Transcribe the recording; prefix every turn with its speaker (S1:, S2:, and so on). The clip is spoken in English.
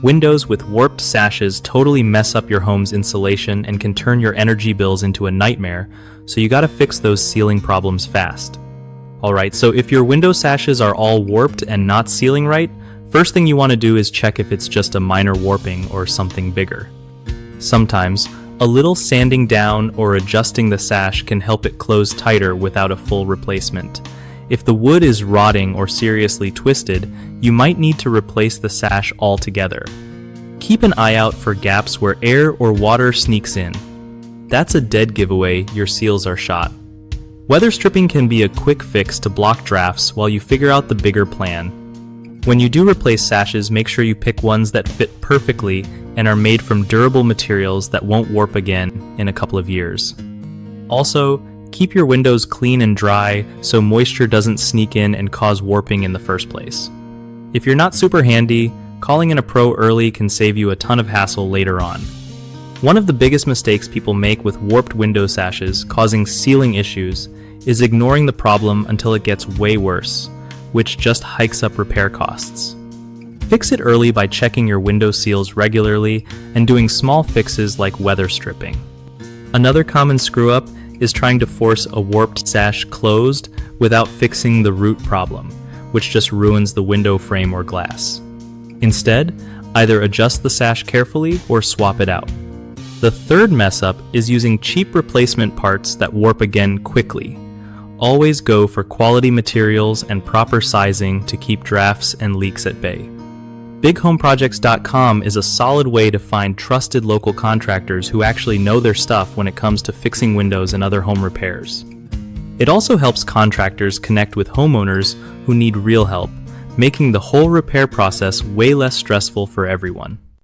S1: Windows with warped sashes totally mess up your home's insulation and can turn your energy bills into a nightmare, so you gotta fix those sealing problems fast. Alright, so if your window sashes are all warped and not sealing right, first thing you want to do is check if it's just a minor warping or something bigger. Sometimes, a little sanding down or adjusting the sash can help it close tighter without a full replacement. If the wood is rotting or seriously twisted, you might need to replace the sash altogether. Keep an eye out for gaps where air or water sneaks in. That's a dead giveaway, your seals are shot. Weather stripping can be a quick fix to block drafts while you figure out the bigger plan. When you do replace sashes, make sure you pick ones that fit perfectly and are made from durable materials that won't warp again in a couple of years. Also, keep your windows clean and dry so moisture doesn't sneak in and cause warping in the first place. If you're not super handy, calling in a pro early can save you a ton of hassle later on. One of the biggest mistakes people make with warped window sashes causing sealing issues is ignoring the problem until it gets way worse, which just hikes up repair costs. Fix it early by checking your window seals regularly and doing small fixes like weather stripping. Another common screw-up is trying to force a warped sash closed without fixing the root problem, which just ruins the window frame or glass. Instead, either adjust the sash carefully or swap it out. The third mess-up is using cheap replacement parts that warp again quickly. Always go for quality materials and proper sizing to keep drafts and leaks at bay. BigHomeProjects.com is a solid way to find trusted local contractors who actually know their stuff when it comes to fixing windows and other home repairs. It also helps contractors connect with homeowners who need real help, making the whole repair process way less stressful for everyone.